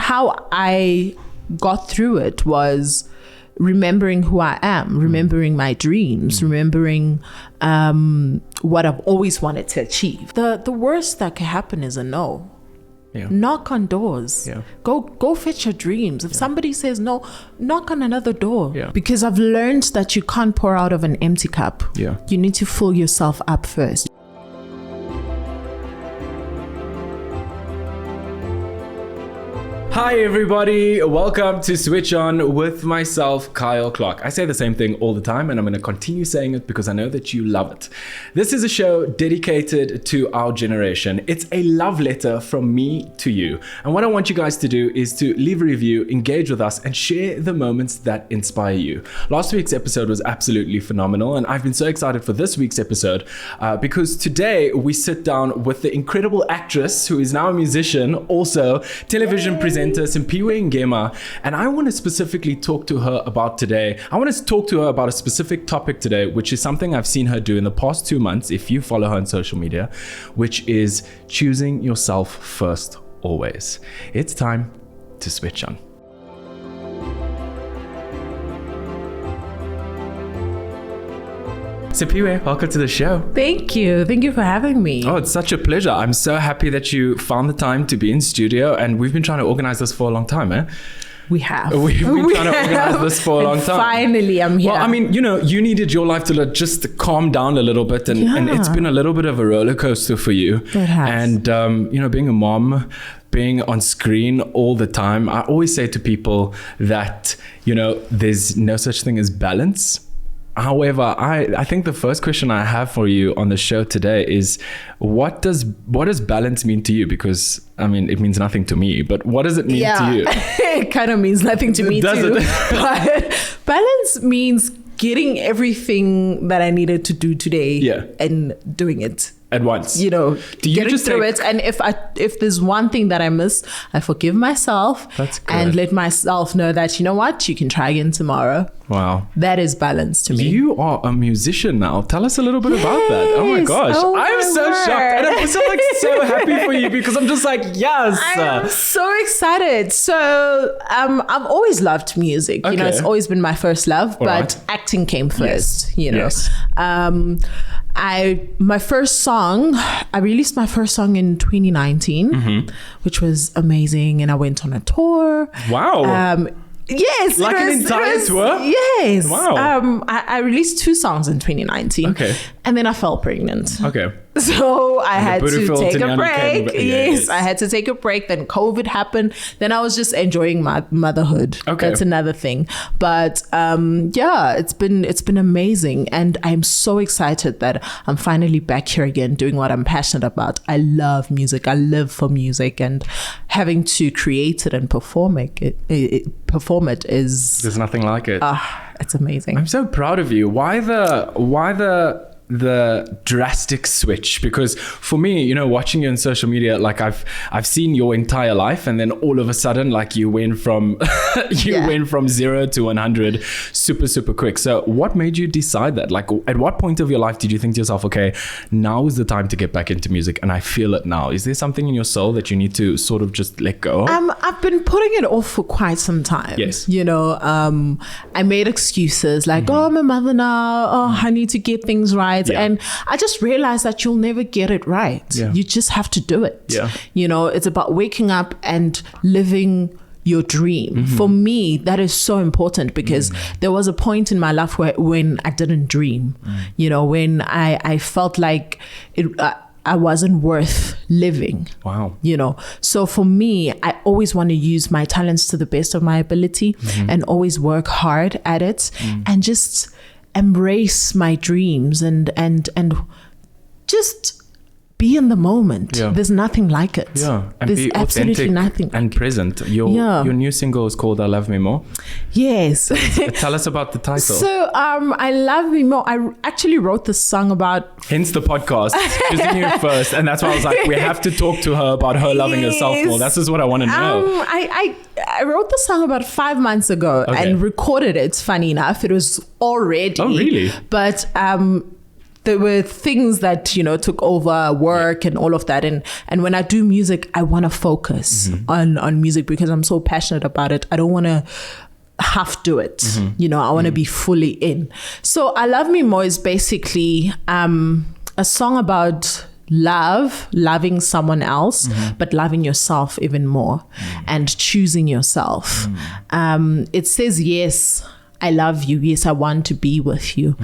how I got through it was remembering who I am, remembering my dreams, remembering what I've always wanted to achieve. The worst that can happen is a no. Yeah. Knock on doors. Yeah. Go fetch your dreams. If somebody says no, knock on another door. Yeah. Because I've learned that you can't pour out of an empty cup. Yeah. You need to fill yourself up first. Hi everybody, welcome to Switch On with myself, Kyle Clark. I say the same thing all the time and I'm going to continue saying it because I know that you love it. This is a show dedicated to our generation. It's a love letter from me to you. And what I want you guys to do is to leave a review, engage with us and share the moments that inspire you. Last week's episode was absolutely phenomenal and I've been so excited for this week's episode because today we sit down with the incredible actress who is now a musician, also television presenter, Simphiwe Ngema, and I want to specifically talk to her about today. I want to talk to her about a specific topic today, which is something I've seen her do in the past 2 months, if you follow her on social media, which is choosing yourself first, always. It's time to switch on. Simphiwe, welcome to the show. Thank you. Thank you for having me. Oh, it's such a pleasure. I'm so happy that you found the time to be in studio, and we've been trying to organize this for a long time, eh? We have. We've been trying to organize this for a long time. Finally, I'm here. Well, I mean, you needed your life to just calm down a little bit, and it's been a little bit of a roller coaster for you. It has. And, being a mom, being on screen all the time, I always say to people that, there's no such thing as balance. However, I think the first question I have for you on the show today is what does balance mean to you? Because it means nothing to me, but what does it mean to you? It kind of means nothing to me too. But balance means getting everything that I needed to do today and doing it at once. Do you getting just through it. And if there's one thing that I miss, I forgive myself and let myself know that, you know what, you can try again tomorrow. Wow. That is balance to me. You are a musician now. Tell us a little bit about that. Oh my gosh. I'm so shocked. And I'm also so happy for you because I'm just like, yes. I'm so excited. So I've always loved music. Okay. It's always been my first love, but acting came first, Yes. I released my first song in 2019, which was amazing. And I went on a tour. Wow. Yes. Like an entire tour? Yes. Wow. I released 2 songs in 2019. Okay. And then I fell pregnant. Okay. So I had to take a break. Yes, I had to take a break. Then COVID happened. Then I was just enjoying my motherhood. Okay. That's another thing. But it's been amazing. And I'm so excited that I'm finally back here again doing what I'm passionate about. I love music. I live for music, and having to create it and perform it is... There's nothing like it. It's amazing. I'm so proud of you. Why the drastic switch? Because for me, watching you on social media, like I've seen your entire life, and then all of a sudden, like you went from went from 0 to 100 super quick. So what made you decide that? Like, at what point of your life did you think to yourself, okay, now is the time to get back into music, and I feel it now? Is there something in your soul that you need to sort of just let go? I've been putting it off for quite some time. Yes. I made excuses like, I'm a mother now. I need to get things right. Yeah. And I just realized that you'll never get it right. Yeah. You just have to do it. Yeah. It's about waking up and living your dream. For me, that is so important because there was a point in my life when I didn't dream. When I felt like I wasn't worth living. Wow. So for me, I always want to use my talents to the best of my ability and always work hard at it and just embrace my dreams and just be in the moment. Yeah. There's nothing like it. Yeah. And there's be absolutely nothing and present. Your new single is called I Love Me More. Yes. Tell us about the title. So I Love Me More. I actually wrote this song about... Hence the podcast. Choosing you first. And that's why I was like, we have to talk to her about her loving herself more. That's just what I want to know. I wrote the song about 5 months ago and recorded it, funny enough. It was all ready. Oh, really? But there were things that, you know, took over work and all of that. And when I do music, I want to focus on music because I'm so passionate about it. I don't want to half do it. You know, I want to be fully in. So I Love Me More is basically a song about loving someone else, but loving yourself even more and choosing yourself. It says, yes, I love you. Yes, I want to be with you,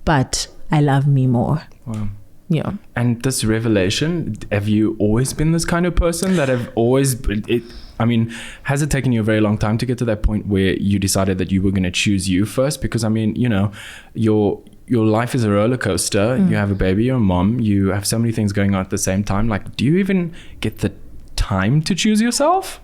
but I love me more. Wow. Yeah. And this revelation, have you always been this kind of person that have always has it taken you a very long time to get to that point where you decided that you were going to choose you first? Because I mean, you know, your life is a roller coaster. You have a baby, you're a mom, you have so many things going on at the same time. Like, do you even get the time to choose yourself?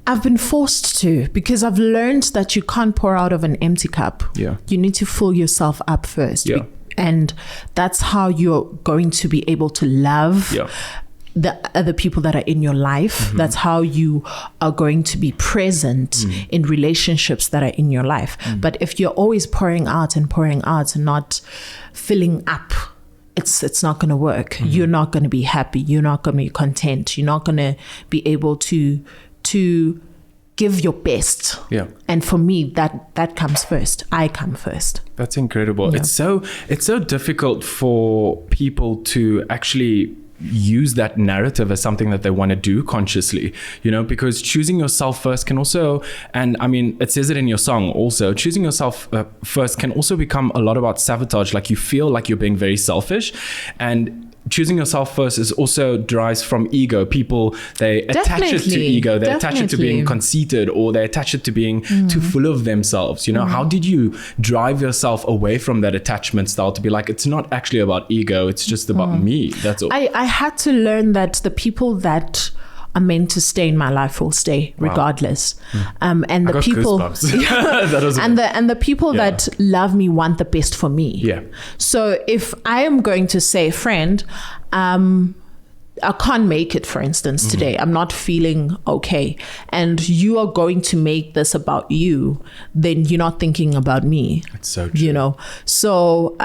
I've been forced to, because I've learned that you can't pour out of an empty cup. Yeah. You need to fill yourself up first. Yeah. And that's how you're going to be able to love the other people that are in your life. That's how you are going to be present in relationships that are in your life. But if you're always pouring out and not filling up, it's not going to work. You're not going to be happy. You're not going to be content. You're not going to be able to give your best. Yeah. And for me, that comes first. I come first. That's incredible. Yeah. It's so difficult for people to actually use that narrative as something that they want to do consciously, you know, because choosing yourself first can also, and I mean, it says it in your song also, choosing yourself first can also become a lot about sabotage. Like, you feel like you're being very selfish, and choosing yourself first is also derives from ego. People, they attach it to ego, they attach it to being conceited, or they attach it to being too full of themselves. You know, how did you drive yourself away from that attachment style to be like, it's not actually about ego, it's just about me, that's all? I had to learn that the people that are meant to stay in my life will stay regardless. And the people and the people that love me want the best for me. Yeah. So if I am going to say, friend, I can't make it, for instance, today, I'm not feeling okay, and you are going to make this about you, then you're not thinking about me. It's so true. You know, so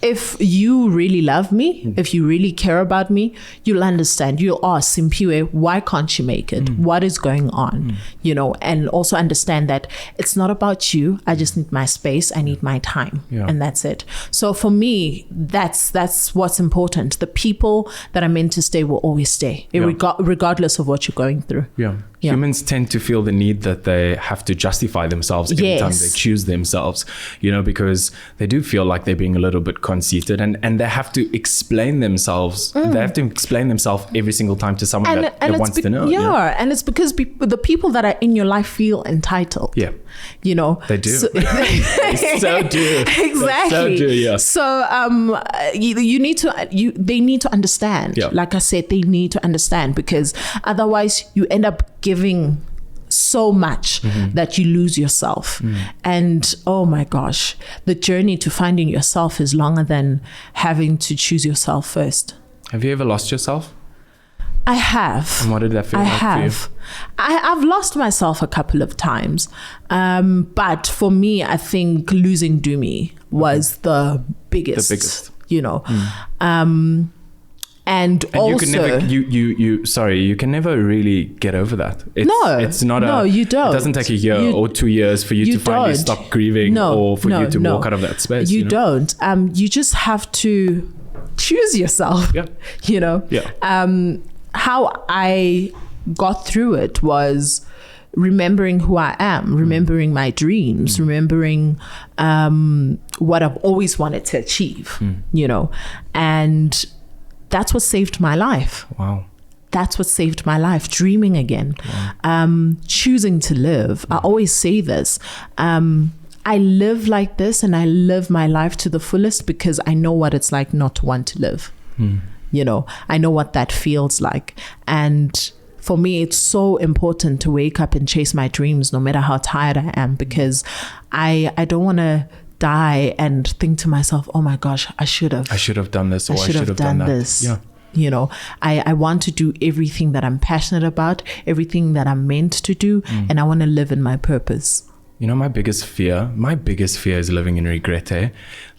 if you really love me, if you really care about me, you'll understand. You'll ask, Simphiwe, why can't you make it? What is going on? You know, and also understand that it's not about you. I just need my space. I need my time. And that's it. So for me, that's what's important. The people that are meant to stay will always stay, regardless of what you're going through. Yeah. Humans tend to feel the need that they have to justify themselves every time they choose themselves, you know, because they do feel like they're being a little bit conceited, and they have to explain themselves. They have to explain themselves every single time to someone that wants to know. Yeah, you know? And it's because the people that are in your life feel entitled. Yeah. You know. They do. So, they so do. Exactly. They so do, yeah. So they need to understand. Yeah. Like I said, they need to understand, because otherwise you end up giving so much that you lose yourself. And oh my gosh, the journey to finding yourself is longer than having to choose yourself first. Have you ever lost yourself? I have. And what did that feel like for you? I've lost myself a couple of times. But for me, I think losing Dumi was the biggest. You know. And also, you can never really get over that. It's not you don't. It doesn't take a year or 2 years for you to finally stop grieving, or for you to walk out of that space. You don't. You just have to choose yourself. Yeah. You know. Yeah. How I got through it was remembering who I am, remembering my dreams, remembering what I've always wanted to achieve. You know, and that's what saved my life. Wow. That's what saved my life. Dreaming again. Wow. Choosing to live. I always say this. I live like this, and I live my life to the fullest because I know what it's like not to want to live. You know, I know what that feels like. And for me, it's so important to wake up and chase my dreams no matter how tired I am, because I don't want to die and think to myself, oh my gosh, I should have done this, or I should have done that. This. Yeah. You know, I want to do everything that I'm passionate about, everything that I'm meant to do, and I want to live in my purpose. You know, my biggest fear is living in regret.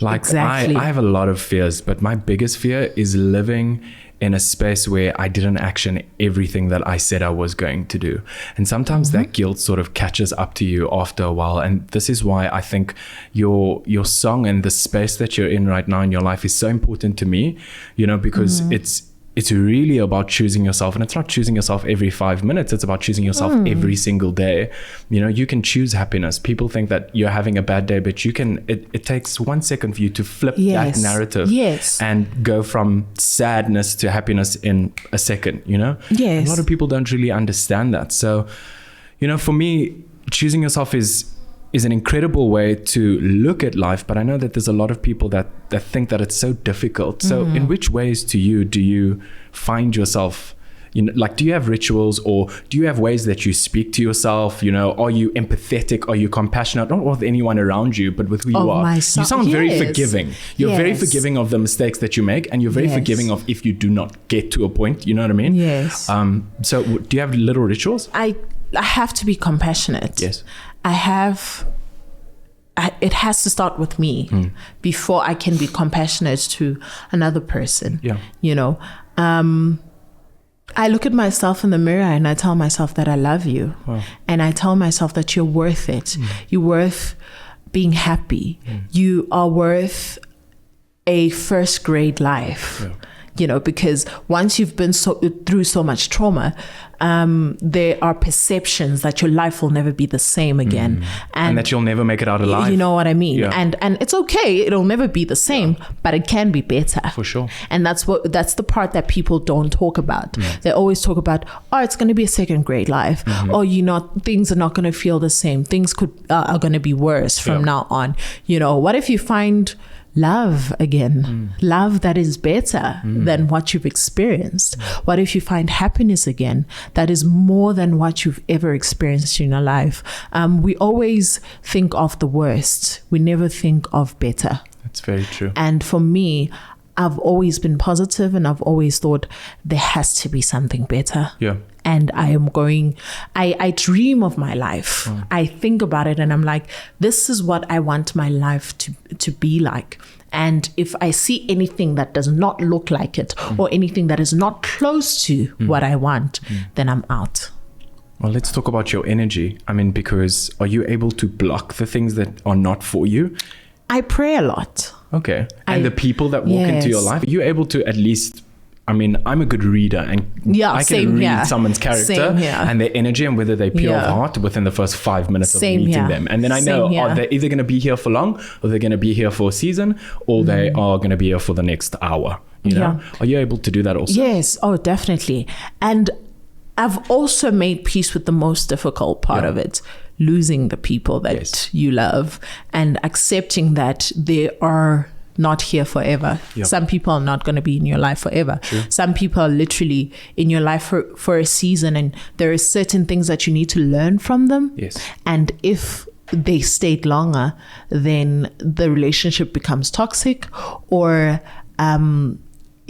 Like Exactly. I have a lot of fears, but my biggest fear is living in a space where I didn't action everything that I said I was going to do. And sometimes that guilt sort of catches up to you after a while. And this is why I think your song and the space that you're in right now in your life is so important to me, you know, because it's really about choosing yourself, and it's not choosing yourself every 5 minutes. It's about choosing yourself every single day. You know, you can choose happiness. People think that you're having a bad day, but you can, it takes 1 second for you to flip that narrative and go from sadness to happiness in a second, you know? Yes. A lot of people don't really understand that. So, you know, for me, choosing yourself is an incredible way to look at life, but I know that there's a lot of people that think that it's so difficult. So in which ways do you find yourself, you know, like, do you have rituals, or do you have ways that you speak to yourself? You know, are you empathetic? Are you compassionate? Not with anyone around you, but with who you are. You sound very forgiving. You're very forgiving of the mistakes that you make, and you're very forgiving of if you do not get to a point, you know what I mean? Yes. So do you have little rituals? I have to be compassionate. Yes. It has to start with me before I can be compassionate to another person. Yeah. You know, I look at myself in the mirror and I tell myself that I love you. Wow. And I tell myself that you're worth it. You're worth being happy. You are worth a first grade life. Yeah. You know, because once you've been through so much trauma, there are perceptions that your life will never be the same again, and that you'll never make it out alive. You know what I mean? Yeah. And it's okay; it'll never be the same, but it can be better for sure. And that's the part that people don't talk about. They always talk about, oh, it's going to be a second grade life, or things are not going to feel the same. Things are going to be worse from now on. You know, what if you find love again, love that is better than what you've experienced? What if you find happiness again that is more than what you've ever experienced in your life? We always think of the worst. We never think of better. That's very true. And for me, I've always been positive, and I've always thought there has to be something better. Yeah. And I dream of my life. I think about it and I'm like, this is what I want my life to be like. And if I see anything that does not look like it, or anything that is not close to what I want, then I'm out. Well, let's talk about your energy. I mean, because are you able to block the things that are not for you? I pray a lot. Okay. And the people that walk into your life, are you able to at least, I mean, I'm a good reader, and I can read someone's character and their energy and whether they're pure of heart within the first 5 minutes of meeting them. And then I know, are they either going to be here for long, or they're going to be here for a season, or they are going to be here for the next hour. You know, are you able to do that also? Yes. Oh, definitely. And I've also made peace with the most difficult part of it, losing the people that you love, and accepting that they are not here forever. Some people are not going to be in your life forever. True. Some people are literally in your life for a season, and there are certain things that you need to learn from them. And if they stayed longer, then the relationship becomes toxic, or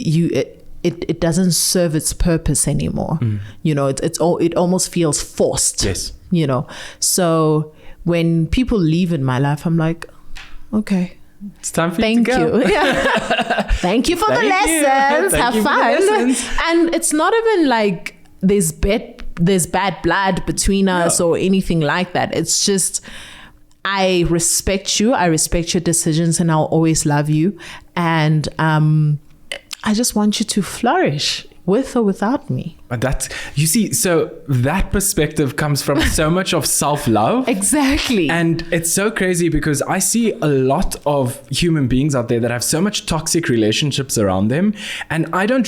it doesn't serve its purpose anymore. You know, it almost feels forced. You know, so when people leave in my life, I'm like, okay, it's time for you to go. Thank you for the lessons. Have fun. And it's not even like there's bad blood between us or anything like that. It's just, I respect you. I respect your decisions, and I'll always love you. And I just want you to flourish with or without me. You see, so that perspective comes from so much of self-love. Exactly. And it's so crazy because I see a lot of human beings out there that have so much toxic relationships around them. And I don't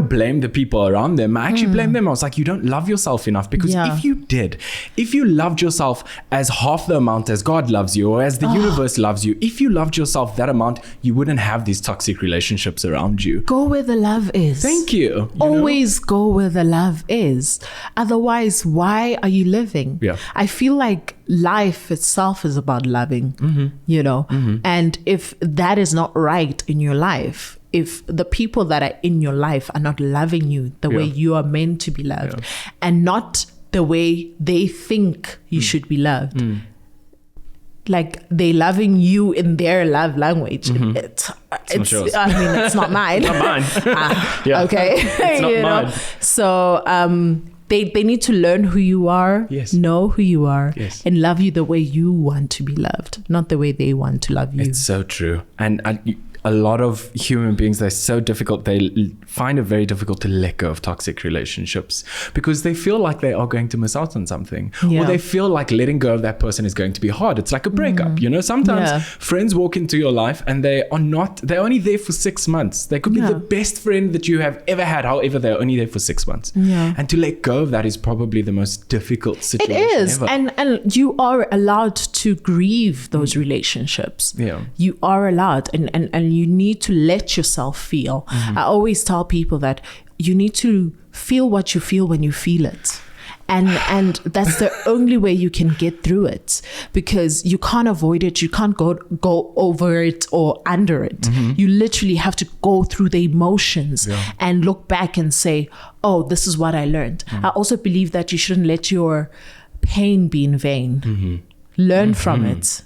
blame the people around them. I actually blame them. I was like, you don't love yourself enough, because if you loved yourself as half the amount as God loves you, or as the universe loves you, if you loved yourself that amount, you wouldn't have these toxic relationships around you. Go where the love is. Thank you. Always go where the love is. Otherwise, why are you living? I feel like life itself is about loving, you know, and if that is not right in your life, if the people that are in your life are not loving you the way you are meant to be loved, and not the way they think you should be loved, like they loving you in their love language. It's not yours. I mean, it's not mine. Not mine. Yeah. Okay. It's not mine. So they need to learn who you are, Yes. know who you are, Yes. and love you the way you want to be loved, not the way they want to love you. It's so true. And a lot of human beings, they're so difficult. They find it very difficult to let go of toxic relationships because they feel like they are going to miss out on something, Yeah. or they feel like letting go of that person is going to be hard. It's like a breakup, you know. Sometimes Yeah. friends walk into your life and they're only there for 6 months. They could be Yeah. the best friend that you have ever had. However, they're only there for 6 months. Yeah. And to let go of that is probably the most difficult It situation is. ever. And you are allowed to grieve those relationships. Yeah. You are allowed, and you need to let yourself feel. I always tell people that you need to feel what you feel when you feel it. And that's the only way you can get through it, because you can't avoid it. You can't go over it or under it. You literally have to go through the emotions and look back and say, oh, this is what I learned. I also believe that you shouldn't let your pain be in vain. Learn from it.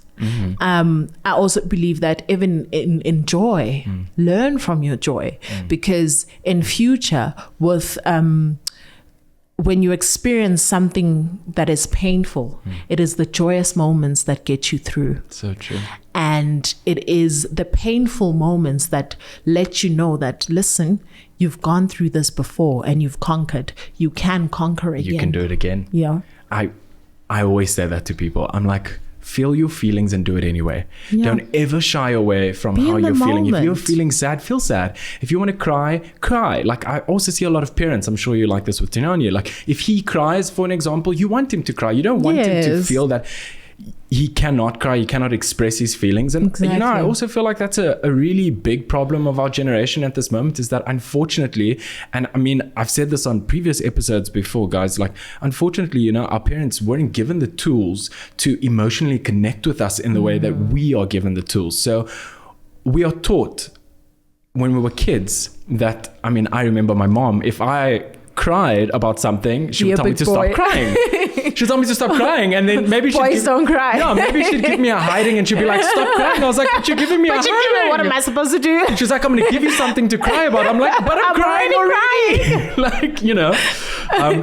I also believe that even in joy, learn from your joy, because in future with when you experience something that is painful, it is the joyous moments that get you through. So true. And it is the painful moments that let you know that, listen, you've gone through this before and you've conquered. You can conquer again. You can do it again. Yeah. I always say that to people. I'm like, feel your feelings and do it anyway. Yeah. Don't ever shy away from Be how in the you're feeling. If you're moment. feeling sad, feel sad. If you want to cry, cry. Like, I also see a lot of parents, I'm sure you like this with Tinanya, like if he cries, for an example, you want him to cry. You don't want him to Yes. feel that he cannot cry, he cannot express his feelings. And you know, I Exactly. also feel like that's a really big problem of our generation at this moment, is that unfortunately, and I mean, I've said this on previous episodes before, guys, like unfortunately, you know, our parents weren't given the tools to emotionally connect with us in the way that we are given the tools. So we are taught when we were kids that, I mean, I remember my mom, if I cried about something, she Be would a tell me big to boy. stop crying. She'd tell me to stop crying, and then maybe she'd Boys don't cry. Yeah, maybe she'd give me a hiding, and she'd be like, "Stop crying." I was like, "But you're giving me a hiding." What am I supposed to do? She's like, "I'm going to give you something to cry about." I'm like, "But I'm crying already." Like, you know.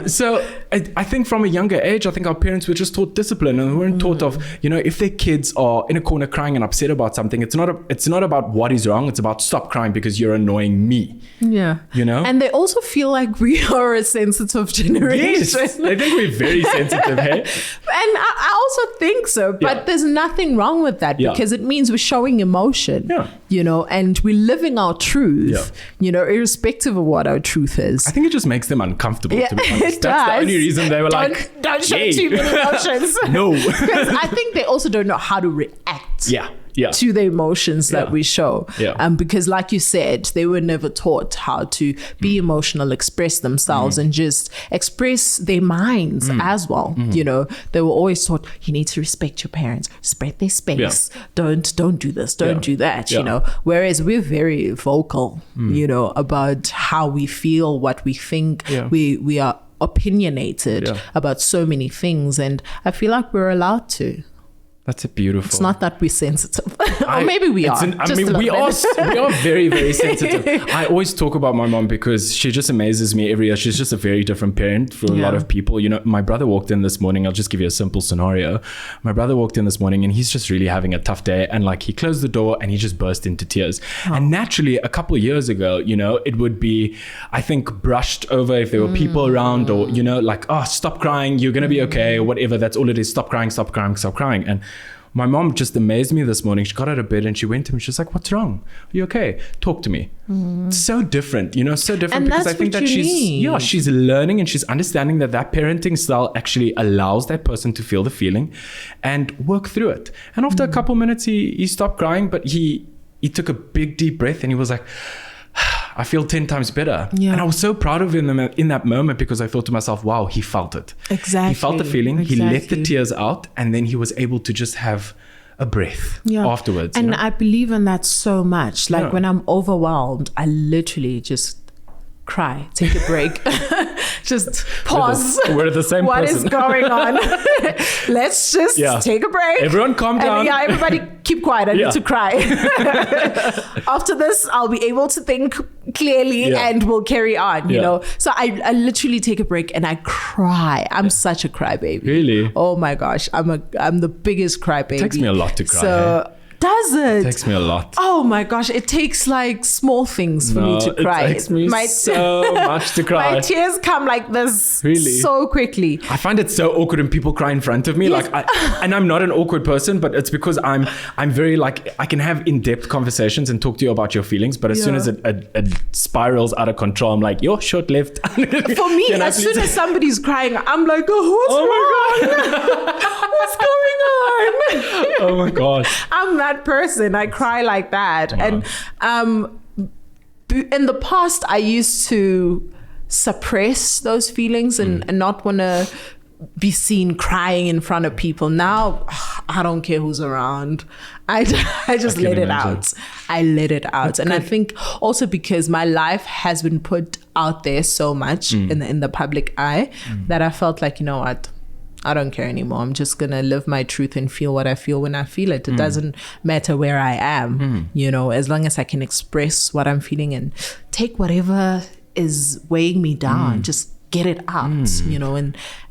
So I think from a younger age, I think our parents were just taught discipline, and we weren't taught of, you know, if their kids are in a corner crying and upset about something, it's not about what is wrong. It's about stop crying because you're annoying me. Yeah. You know? And they also feel like we are a sensitive generation. Yes, I think we're very sensitive, hey? And I also think so, but Yeah. there's nothing wrong with that, Yeah. because it means we're showing emotion, Yeah. you know, and we're living our truth, Yeah. you know, irrespective of what our truth is. I think it just makes them uncomfortable, to be honest. It That's the does. only reason they were like, don't show "Yay." too many emotions. No. Because I think they also don't know how to react. Yeah. To the emotions that Yeah. we show. Yeah. Because like you said, they were never taught how to be emotional, express themselves, and just express their minds as well. You know, they were always taught, you need to respect your parents, respect their space. Don't do this, don't do that, Yeah. you know. Whereas we're very vocal, you know, about how we feel, what we think. Yeah. We are opinionated Yeah. about so many things, and I feel like we're allowed to. That's a beautiful. It's not that we're sensitive. Or maybe we are. I mean, we are very, very sensitive. I always talk about my mom because she just amazes me every year. She's just a very different parent for a lot of people. You know, my brother walked in this morning. I'll just give you a simple scenario. My brother walked in this morning and he's just really having a tough day. And like he closed the door and he just burst into tears. And naturally, a couple of years ago, you know, it would be, I think, brushed over if there were people around, or, you know, like, oh, stop crying. You're going to be okay, or whatever. That's all it is. Stop crying, stop crying, stop crying. And my mom just amazed me this morning. She got out of bed and she went to me. She's like, "What's wrong? Are you okay? Talk to me." It's so different, you know, so different, And because I that's think what that you need. she's learning and she's understanding that parenting style actually allows that person to feel the feeling and work through it. And after a couple minutes, he stopped crying, but he took a big deep breath and he was like, I feel 10 times better. Yeah. And I was so proud of him in that moment, because I thought to myself, wow, he felt it. Exactly. He felt the feeling. He let the Exactly. tears out, and then he was able to just have a breath afterwards. And you know? I believe in that so much. Like Yeah. when I'm overwhelmed, I literally just cry, take a break, just pause. We're the same What person. is going on? Let's just take a break. Everyone calm down. And everybody keep quiet. I need to cry. After this, I'll be able to think clearly and we'll carry on, you know. So I literally take a break and I cry. I'm such a crybaby. Really? Oh my gosh. I'm the biggest crybaby. It takes me a lot to cry. So does it? It takes me a lot. Oh my gosh. It takes like small things for me to cry. It takes me so much to cry. My tears come like this so quickly. I find it so awkward when people cry in front of me. Yes. Like, and I'm not an awkward person, but it's because I'm very like, I can have in-depth conversations and talk to you about your feelings, but as soon as it spirals out of control, I'm like, you're short-lived. For me, as soon as somebody's crying, I'm like, oh, what's wrong? What's going on? Oh my God. I'm that person. I cry like that. Wow. And in the past, I used to suppress those feelings and not want to be seen crying in front of people. Now, I don't care who's around. I just let it out. I let it out. That's and good. I think also because my life has been put out there so much in the public eye that I felt like, you know what? I don't care anymore. I'm just going to live my truth and feel what I feel when I feel it. It doesn't matter where I am, you know, as long as I can express what I'm feeling and take whatever is weighing me down, just get it out, you know,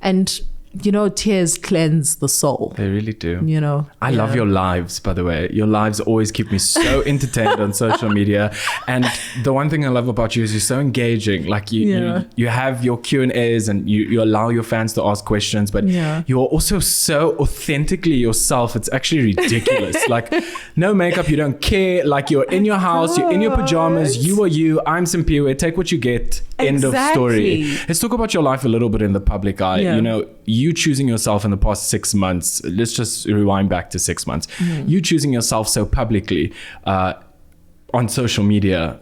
and you know, tears cleanse the soul. They really do. You know, I love your lives, by the way. Your lives always keep me so entertained on social media. And the one thing I love about you is you're so engaging. Like you have your Q&As and you allow your fans to ask questions, but you're also so authentically yourself. It's actually ridiculous. Like no makeup, you don't care. Like you're in your house, you're in your pajamas, you are you, I'm Simphiwe, take what you get. End of story. Let's talk about your life a little bit in the public eye. You know, you choosing yourself in the past 6 months, let's just rewind back to 6 months. You choosing yourself so publicly on social media,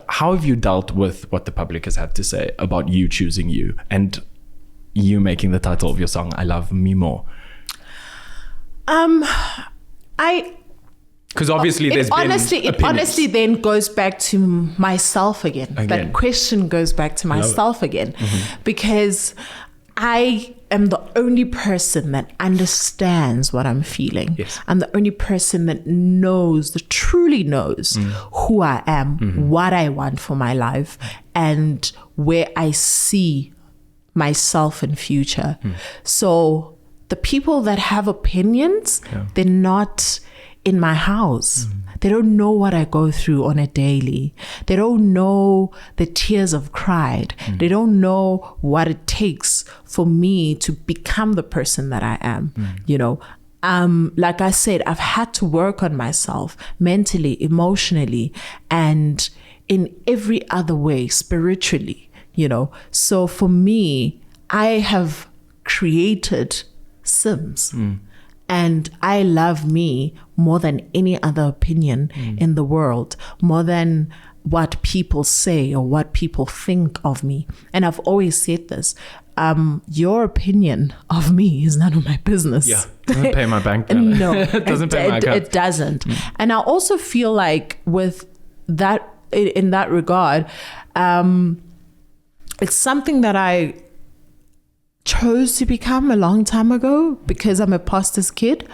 how have you dealt with what the public has had to say about you choosing you and you making the title of your song, I Love Me More? Because obviously there's it honestly then goes back to myself again. That question goes back to myself again, because I am the only person that understands what I'm feeling. I'm the only person that truly knows who I am, what I want for my life, and where I see myself in future. So the people that have opinions, they're not in my house. They don't know what I go through on a daily. They don't know the tears I've cried. They don't know what it takes for me to become the person that I am. You know, like I said, I've had to work on myself mentally, emotionally, and in every other way, spiritually, you know. So for me, I have created Sims. And I love me more than any other opinion in the world, more than what people say or what people think of me. And I've always said this, your opinion of me is none of my business. Yeah, doesn't pay my bank bill. No, it doesn't pay my account. It doesn't. And I also feel like with that, in that regard, it's something that I chose to become a long time ago because I'm a pastor's kid.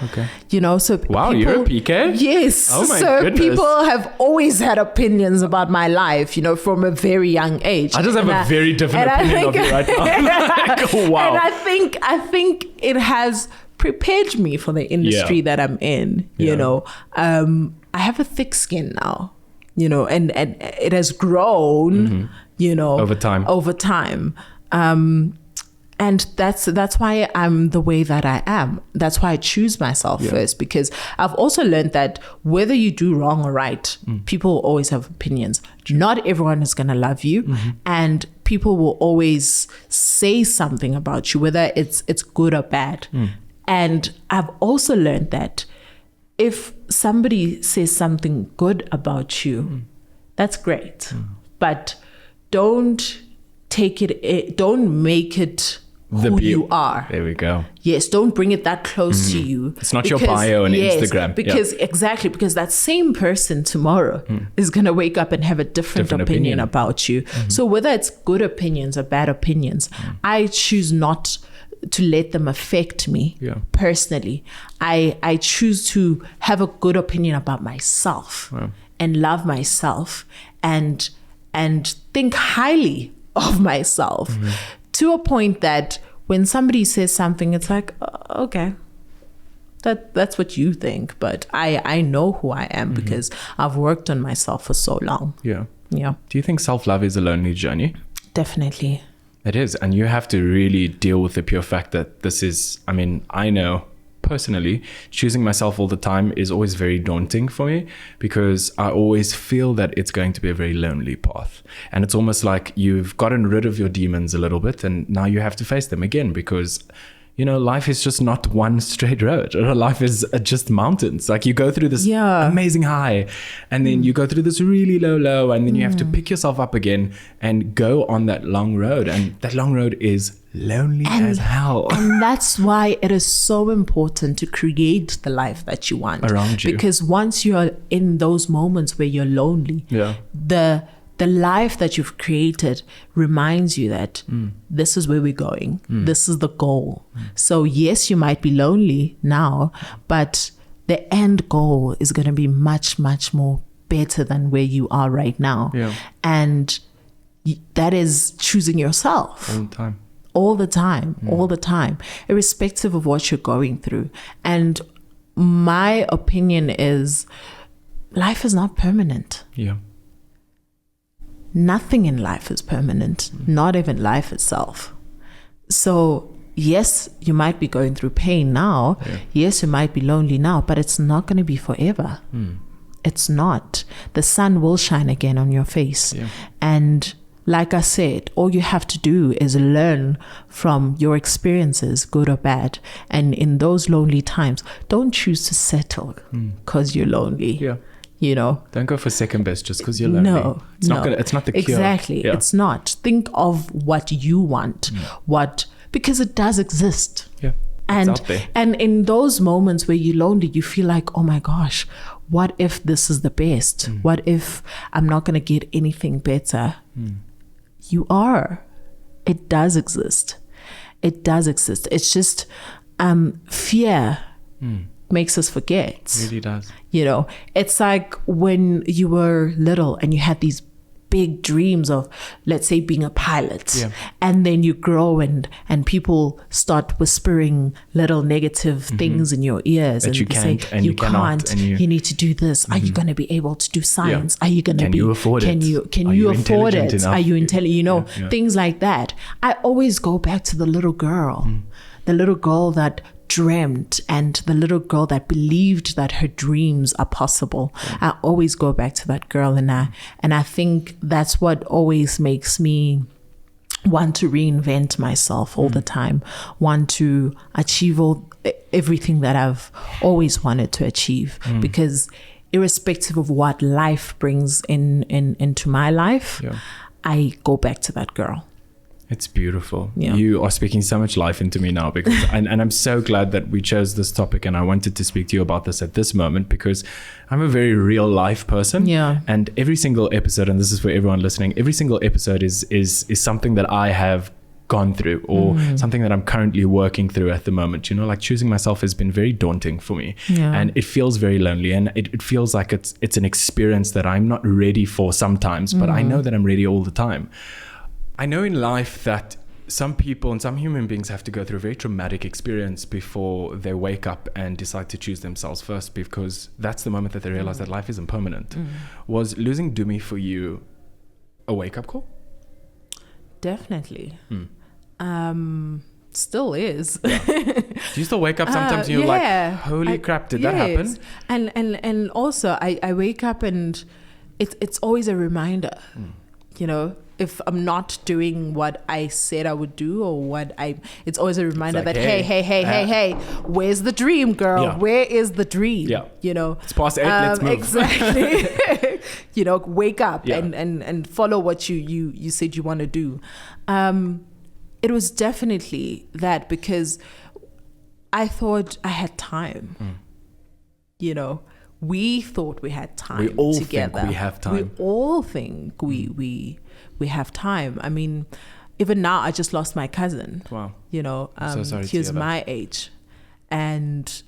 You know, so wow, you're a PK? Yes. Oh my goodness. People have always had opinions about my life, you know, from a very young age. I just have a very different opinion of you right now. Wow. And I think it has prepared me for the industry that I'm in. You know, I have a thick skin now, you know, and it has grown, you know, over time. And that's why I'm the way that I am. That's why I choose myself first, because I've also learned that whether you do wrong or right, people will always have opinions. Not everyone is going to love you, and people will always say something about you, whether it's good or bad. And I've also learned that if somebody says something good about you, that's great, but don't make it who you are. There we go. Yes, don't bring it that close to you. It's not your bio on Instagram. Because exactly, because that same person tomorrow is going to wake up and have a different opinion about you. So whether it's good opinions or bad opinions, I choose not to let them affect me personally. I choose to have a good opinion about myself and love myself and think highly of myself to a point that when somebody says something, it's like, okay, that's what you think, but I know who I am because I've worked on myself for so long. Yeah. Yeah. Do you think self-love is a lonely journey? Definitely. It is. And you have to really deal with the pure fact that this is, I mean, I know personally, choosing myself all the time is always very daunting for me because I always feel that it's going to be a very lonely path. And it's almost like you've gotten rid of your demons a little bit and now you have to face them again because, you know, life is just not one straight road. Life is just mountains. Like you go through this amazing high and then you go through this really low and then you have to pick yourself up again and go on that long road. And that long road is lonely as hell. And that's why it is so important to create the life that you want around you. Because once you're in those moments where you're lonely, the life that you've created reminds you that this is where we're going. This is the goal. So yes, you might be lonely now, but the end goal is going to be much, much more better than where you are right now. Yeah. And that is choosing yourself. All the time, irrespective of what you're going through. And my opinion is life is not permanent. Yeah. Nothing in life is permanent, not even life itself. So yes, you might be going through pain now. Yes, you might be lonely now, but it's not going to be forever. It's not. The sun will shine again on your face. And like I said, all you have to do is learn from your experiences, good or bad. And in those lonely times, don't choose to settle because you're lonely. Yeah. You know, don't go for second best just because you're lonely. It's not the cure. Exactly. Yeah. It's not. Think of what you want, because it does exist. Yeah. And in those moments where you're lonely, you feel like, oh my gosh, what if this is the best? What if I'm not going to get anything better? You are. It does exist. It does exist. It's just fear makes us forget. It really does. You know, it's like when you were little and you had these big dreams of, let's say, being a pilot, and then you grow and people start whispering little negative things in your ears, that and you they can't, say and you you cannot, can't, and you need to do this. Are you going to be able to do science? Are you going to be? Can you afford it? Can you afford it? Enough? Are you intelligent? You know, things like that. I always go back to the little girl, that dreamt, and the little girl that believed that her dreams are possible. I always go back to that girl, and I think that's what always makes me want to reinvent myself all the time, want to achieve everything that I've always wanted to achieve, because irrespective of what life brings into my life, I go back to that girl. It's beautiful. You are speaking so much life into me now, because and I'm so glad that we chose this topic, and I wanted to speak to you about this at this moment, because I'm a very real life person. And every single episode, and this is for everyone listening, every single episode is something that I have gone through, or something that I'm currently working through at the moment. You know, like choosing myself has been very daunting for me, and it feels very lonely, and it feels like it's an experience that I'm not ready for sometimes, but I know that I'm ready all the time. I know in life that some people and some human beings have to go through a very traumatic experience before they wake up and decide to choose themselves first, because that's the moment that they realize that life isn't permanent. Was losing Dumi for you a wake-up call? Definitely. Still is. Do you still wake up sometimes and you're like, holy crap, did that happen? And also I wake up and it's always a reminder, you know, if I'm not doing what I said I would do, or it's always a reminder that, hey, where's the dream, girl? Yeah. Where is the dream? You know, it's past 8, let's move. Exactly. You know, wake up and follow what you said you want to do. it was definitely that, because I thought I had time. You know, we thought we had time. We all together. think we have time. We all think we have time. I mean, even now, I just lost my cousin. Wow. You know, So sorry to he was hear that. my age, and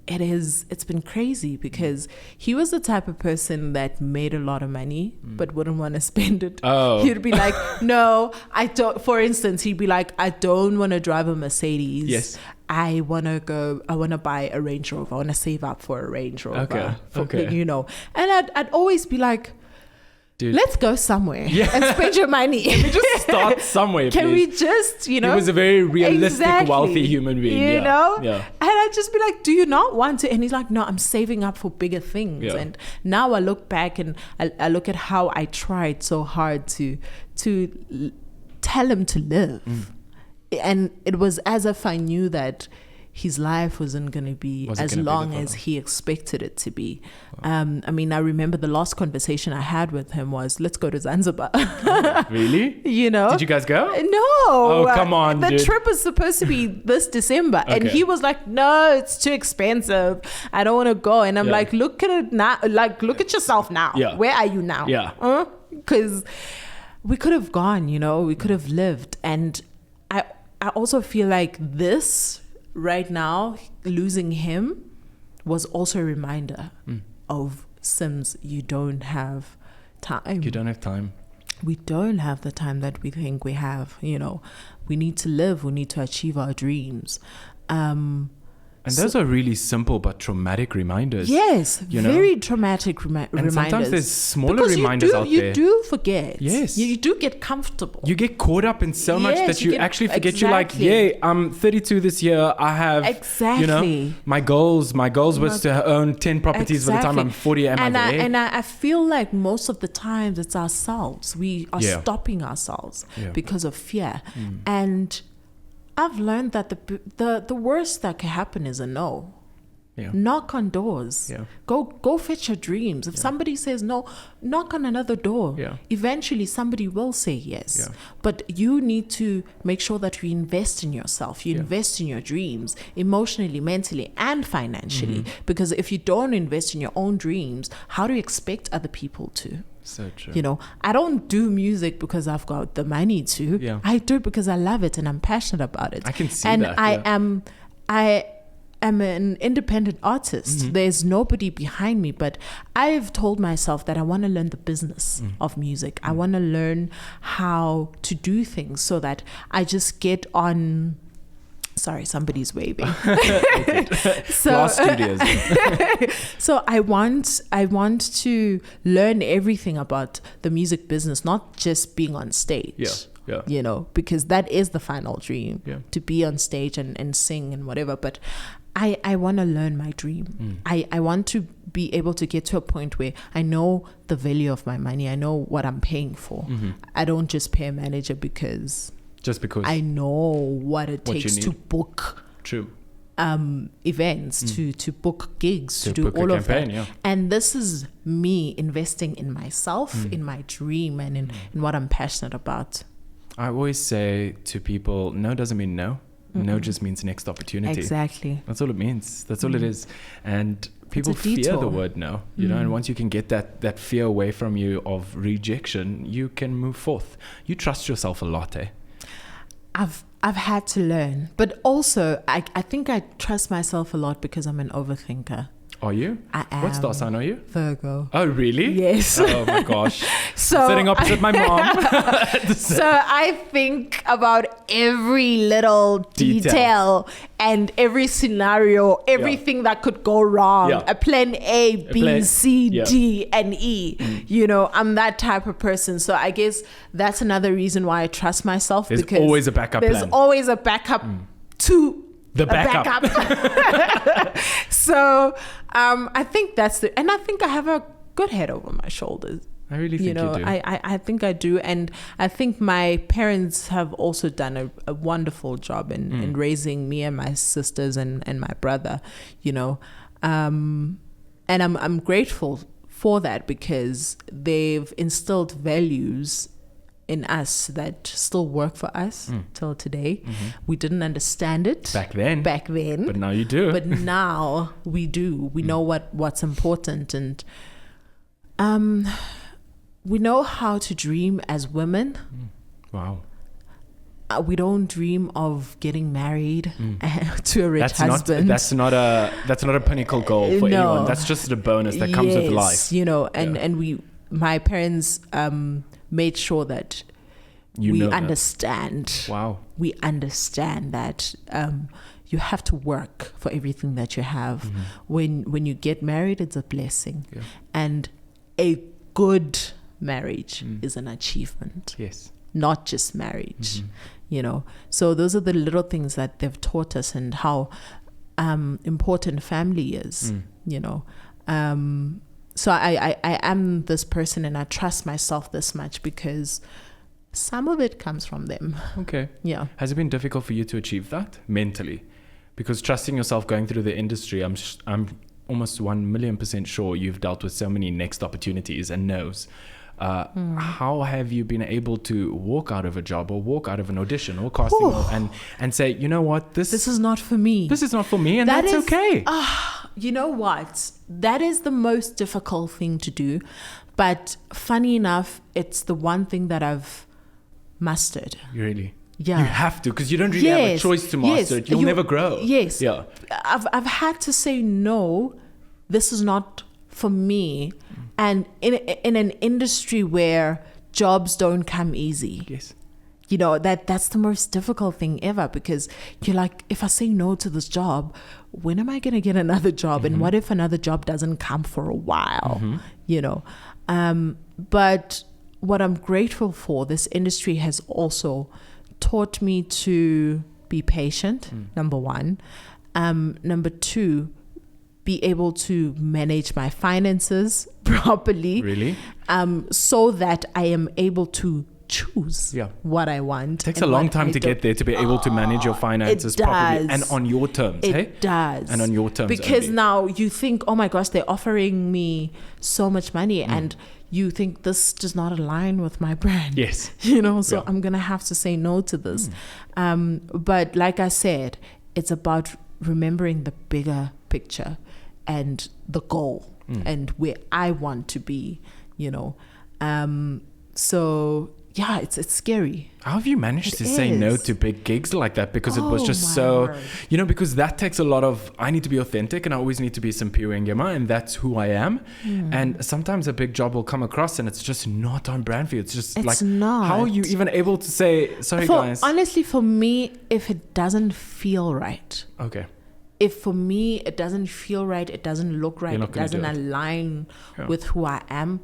it's been crazy because he was the type of person that made a lot of money but wouldn't want to spend it. Oh. He'd be like, no, I don't. For instance, he'd be like, I don't want to drive a Mercedes. Yes. I want to buy a Range Rover. I want to save up for a Range Rover. Okay. You know, and I'd always be like, Dude. let's go somewhere and spend your money. Can we just start somewhere, Can please? we just, you know? He was a very realistic, Exactly. wealthy human being. You know? Yeah. And I'd just be like, do you not want to? And he's like, no, I'm saving up for bigger things. Yeah. And now I look back and I look at how I tried so hard to tell him to live. And it was as if I knew that his life wasn't going to be as long as he expected it to be. Wow. I mean, I remember the last conversation I had with him was, let's go to Zanzibar. Really? You know? Did you guys go? No. Oh, come on, The dude. trip was supposed to be this December. And Okay. he was like, no, it's too expensive. I don't want to go. And I'm like, look at it now. Like, look at yourself now. Yeah. Where are you now? Yeah. Because we could have gone, you know, we could have lived. And I also feel like this right now, losing him was also a reminder of Sims, you don't have time. You don't have time. We don't have the time that we think we have. You know, we need to live. We need to achieve our dreams. And those are really simple but traumatic reminders. Yes, you know? very traumatic And reminders. sometimes there's smaller Because reminders out there. You do forget. Yes. You do get comfortable. You get caught up in so much Yes, that you you get- actually forget. exactly. You're like, I'm 32 this year. I have, you know, Exactly. my goals was to own 10 properties by the time I'm 40. Am and I there? I feel like most of the times it's ourselves. We are stopping ourselves because of fear. And I've learned that the worst that can happen is a no. Yeah. Knock on doors. Yeah. Go fetch your dreams. If somebody says no, knock on another door. Yeah. Eventually somebody will say yes. Yeah. But you need to make sure that you invest in yourself. You invest in your dreams emotionally, mentally, and financially. Because if you don't invest in your own dreams, how do you expect other people to? So true. You know, I don't do music because I've got the money to. Yeah. I do it because I love it and I'm passionate about it. I can see and that. I am an independent artist. There's nobody behind me, but I've told myself that I want to learn the business of music. I want to learn how to do things so that I just get on. Sorry, somebody's waving. Glass Studios. So I want to learn everything about the music business, not just being on stage. Yeah. You know, because that is the final dream, Yeah. to be on stage and sing and whatever. But I want to learn my dream. I want to be able to get to a point where I know the value of my money. I know what I'm paying for. I don't just pay a manager because I know what it What you takes need. to book True. events, to book gigs, to do book a all of that. campaign, yeah. And this is me investing in myself, in my dream, and in what I'm passionate about. I always say to people, no doesn't mean no. No just means next opportunity. Exactly. That's all it means. That's all it is. And people a fear detour. the word no, you know, and once you can get that fear away from you of rejection, you can move forth. You trust yourself a lot, eh? I've had to learn, but also I think I trust myself a lot because I'm an overthinker. Are you? I am. What star sign are you? Virgo. Oh, really? Yes. Oh my gosh. So Sitting opposite my mom. So I think about every little detail and every scenario, everything that could go wrong. Yeah. A plan A, B, C, yeah. D, and E. You know, I'm that type of person. So I guess that's another reason why I trust myself. There's because always a backup There's plan. always a backup to The a backup. So I think and I think I have a good head over my shoulders. I really think You know, you do. I think I do. And I think my parents have also done a wonderful job in raising me and my sisters and my brother, you know. And I'm grateful for that because they've instilled values in us that still work for us till today. We didn't understand it Back then. But now you do. But now we do. We know what's important, and we know how to dream as women. Wow. We don't dream of getting married to a rich husband. That's not a pinnacle goal for anyone. That's just a bonus that comes with life. And my parents made sure that we understand. That. Wow. We understand that you have to work for everything that you have. When you get married, it's a blessing, and a good marriage is an achievement. Yes. Not just marriage, So those are the little things that they've taught us, and how important family is, So I am this person, and I trust myself this much because some of it comes from them. Okay. Yeah. Has it been difficult for you to achieve that mentally? Because trusting yourself going through the industry, I'm almost 1,000,000% sure you've dealt with so many next opportunities and no's. How have you been able to walk out of a job or walk out of an audition or casting and say, you know what, this is not for me. This is not for me, and that's okay. You know what? That is the most difficult thing to do. But funny enough, it's the one thing that I've mastered. Really? Yeah. You have to, because you don't really have a choice to master it. You'll never grow. Yes. Yeah. I've had to say, no, this is not for me. And in an industry where jobs don't come easy. Yes. That's the most difficult thing ever, because you're like, if I say no to this job, when am I going to get another job? And what if another job doesn't come for a while? But what I'm grateful for, this industry has also taught me to be patient, number one. Number two, be able to manage my finances properly. Really? So that I am able to choose what I want. It takes a long time to get there, to be able to manage your finances properly and on your terms. It does. And on your terms. Because only. now you think, oh my gosh, they're offering me so much money, and you think this does not align with my brand. Yes. So I'm going to have to say no to this. But like I said, it's about remembering the bigger picture and the goal and where I want to be, So yeah, it's scary. How have you managed to say no to big gigs like that? Because it was just so, word. Because that takes a lot of, I need to be authentic, and I always need to be Simphiwe Ngema, and that's who I am. And sometimes a big job will come across and it's just not on brand for you. It's not. How are you even able to say, sorry guys? Honestly, for me, if it doesn't feel right. Okay. If for me, it doesn't feel right, it doesn't look right, it doesn't align with who I am,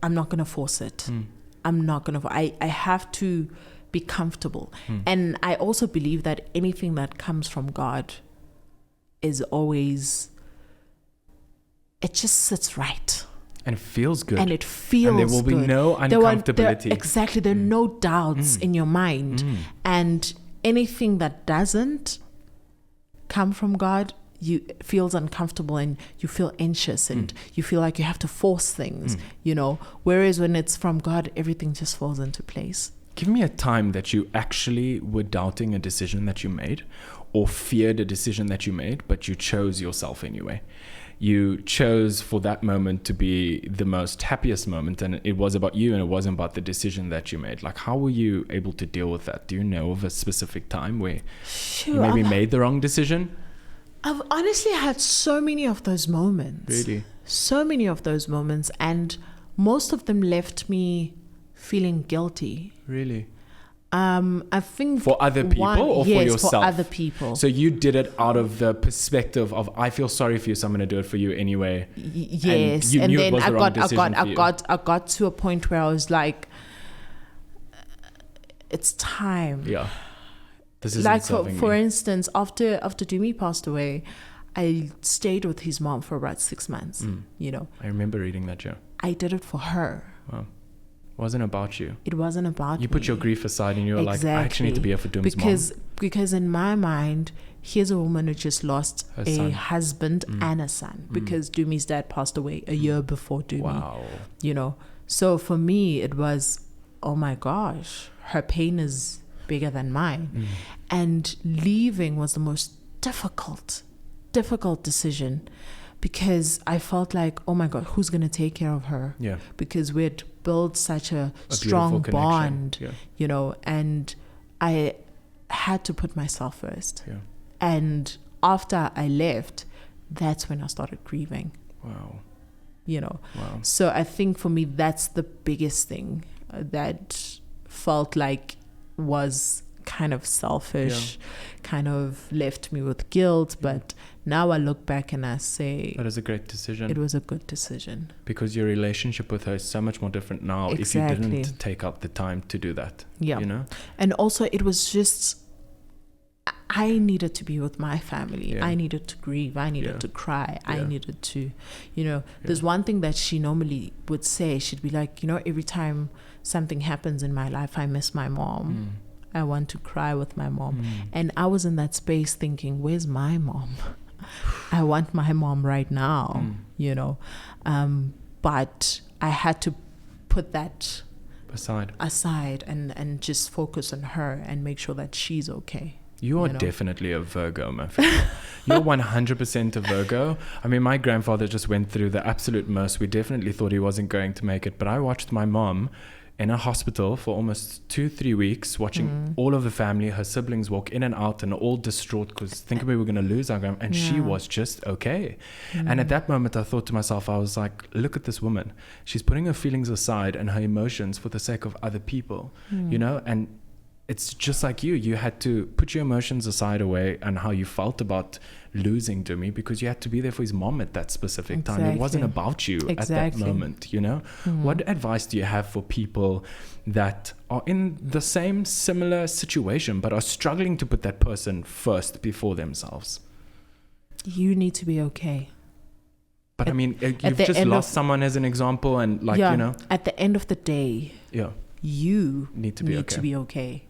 I'm not going to force it. I'm not going to. I have to be comfortable. And I also believe that anything that comes from God is always, it just sits right. And it feels good. And it feels good. And there will be no uncomfortability. Exactly. There are no doubts in your mind. And anything that doesn't come from God, you feels uncomfortable and you feel anxious and you feel like you have to force things, whereas when it's from God, everything just falls into place. Give me a time that you actually were doubting a decision that you made, or feared a decision that you made, but you chose yourself anyway. You chose for that moment to be the most happiest moment, and it was about you and it wasn't about the decision that you made. Like, how were you able to deal with that? Do you know of a specific time where you maybe made the wrong decision? I've honestly had so many of those moments. Really? So many of those moments, and most of them left me feeling guilty. Really? I think for other people or for yourself? For other people. So you did it out of the perspective of, I feel sorry for you, so I'm going to do it for you anyway. Yes, and then I got to a point where I was like, it's time. Yeah, this is like for instance, after Dumi passed away, I stayed with his mom for about 6 months. I remember reading that. Yeah, I did it for her. Wow. It wasn't about you. It wasn't about you. Put your grief aside and you were like, I actually need to be here for Doom's mom. Because in my mind, here's a woman who just lost a husband and a son, because Doomi's dad passed away a year before Doomi. Wow. So for me, it was, oh my gosh, her pain is bigger than mine. And leaving was the most difficult decision, because I felt like, oh my God, who's going to take care of her? Yeah. Because we had built such a strong beautiful connection. bond, you know, and I had to put myself first. Yeah. And after I left, that's when I started grieving. Wow. You know, Wow. so I think for me, that's the biggest thing that felt like was kind of selfish, kind of left me with guilt. But now I look back and I say, That is a great decision. it was a good decision. Because your relationship with her is so much more different now Exactly. if you didn't take out the time to do that. Yeah. You know? And also it was just, I needed to be with my family. Yeah. I needed to grieve. I needed Yeah. to cry. I Yeah. needed to, you know, there's one thing that she normally would say. She'd be like, you know, every time something happens in my life, I miss my mom. I want to cry with my mom. And I was in that space thinking, where's my mom? I want my mom right now, you know. But I had to put that aside and just focus on her and make sure that she's okay. You are definitely a Virgo, my friend. You're 100% a Virgo. I mean, my grandfather just went through the absolute most. We definitely thought he wasn't going to make it. But I watched my mom in a hospital for almost 2-3 weeks, watching all of the family, her siblings walk in and out and all distraught because thinking we were going to lose our grandma. And she was just okay. And at that moment, I thought to myself, I was like, look at this woman. She's putting her feelings aside and her emotions for the sake of other people, you know? And it's just like you had to put your emotions aside away and how you felt about losing Dumi, because you had to be there for his mom at that specific time. It wasn't about you at that moment, you know? What advice do you have for people that are in the same similar situation but are struggling to put that person first before themselves? You need to be okay. But I mean, you've just lost someone as an example, and like, you know. At the end of the day, you need to be okay.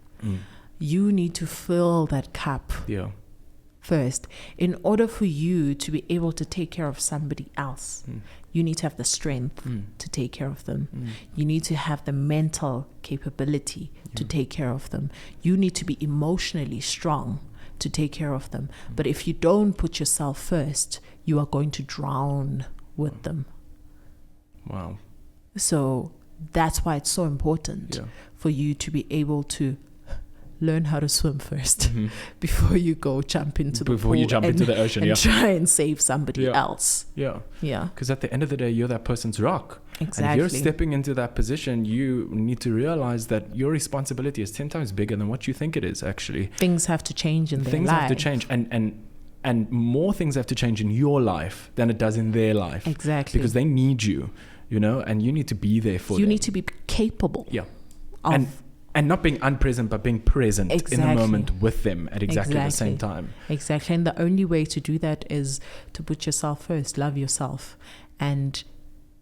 You need to fill that cup first. In order for you to be able to take care of somebody else, you need to have the strength to take care of them. You need to have the mental capability to take care of them. You need to be emotionally strong to take care of them. But if you don't put yourself first, you are going to drown with them. Wow. So that's why it's so important for you to be able to learn how to swim first before you go jump into the pool into the ocean and try and save somebody else. Because at the end of the day, you're that person's rock. Exactly. And if you're stepping into that position, you need to realize that your responsibility is 10 times bigger than what you think it is, actually. Things have to change in their life. Things have to change. And more things have to change in your life than it does in their life. Exactly. Because they need you, you know, and you need to be there for them. You need to be capable. And not being unpresent, but being present in the moment with them at exactly the same time. Exactly. And the only way to do that is to put yourself first, love yourself, and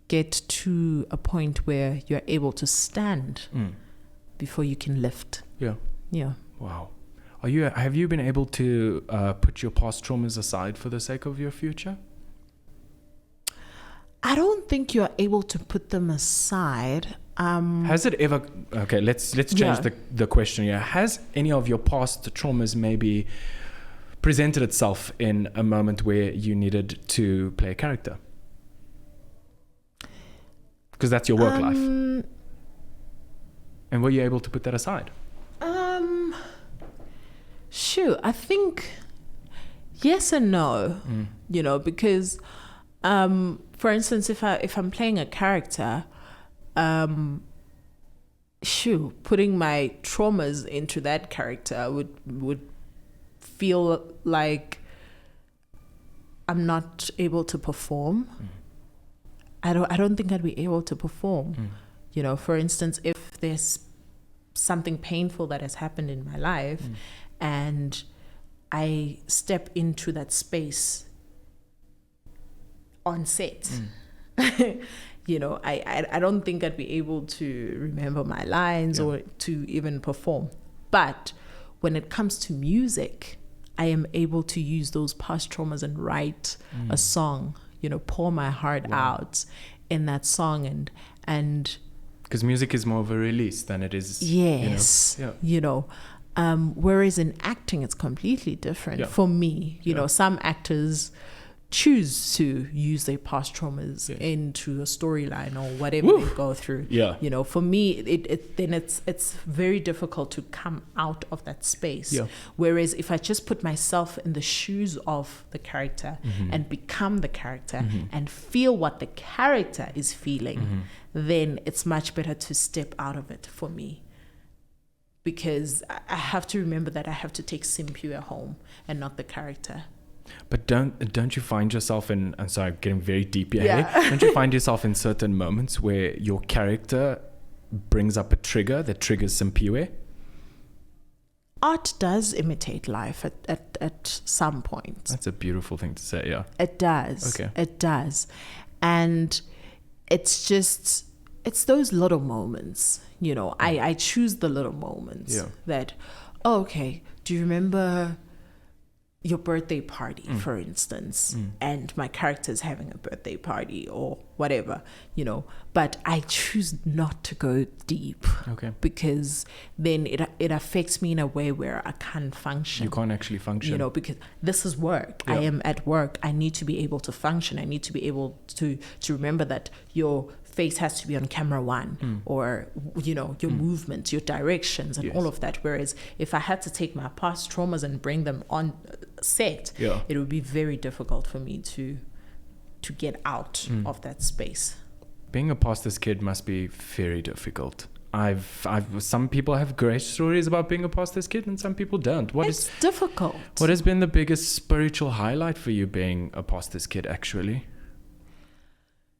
get to a point where you're able to stand before you can lift. Yeah. Wow. Have you been able to put your past traumas aside for the sake of your future? I don't think you're able to put them aside. Has it ever... Okay, let's change the question here. Has any of your past traumas maybe presented itself in a moment where you needed to play a character? Because that's your work life. And were you able to put that aside? Sure. I think yes and no, you know, because, for instance, if I'm playing a character, putting my traumas into that character would feel like I'm not able to perform. I don't think I'd be able to perform. You know, for instance, if there's something painful that has happened in my life and I step into that space on set, you know, I don't think I'd be able to remember my lines or to even perform. But when it comes to music, I am able to use those past traumas and write a song, you know, pour my heart out in that song And because music is more of a release than it is. yes, You know? whereas in acting, it's completely different. Yeah. For me, you know, some actors choose to use their past traumas into a storyline or whatever they go through. Yeah. You know, for me, it's very difficult to come out of that space. Yeah. Whereas if I just put myself in the shoes of the character and become the character and feel what the character is feeling, then it's much better to step out of it for me. Because I have to remember that I have to take Simphiwe home and not the character. But don't you find yourself in, I'm sorry, I'm getting very deep here. Yeah. Don't you find yourself in certain moments where your character brings up a trigger that triggers Simphiwe? Art does imitate life at some point. That's a beautiful thing to say, yeah. It does. Okay. It does. And it's those little moments, you know, I choose the little moments that, okay, do you remember your birthday party, for instance, and my character's having a birthday party or whatever, you know, but I choose not to go deep. Okay. Because then it affects me in a way where I can't function. You can't actually function. You know, because this is work. Yeah. I am at work. I need to be able to function. I need to be able to remember that your face has to be on camera one, or, you know, your movements, your directions, and all of that. Whereas if I had to take my past traumas and bring them on set, it would be very difficult for me to get out of that space. Being a pastor's kid must be very difficult. Some people have great stories about being a pastor's kid, and some people don't. It's difficult. What has been the biggest spiritual highlight for you being a pastor's kid, actually?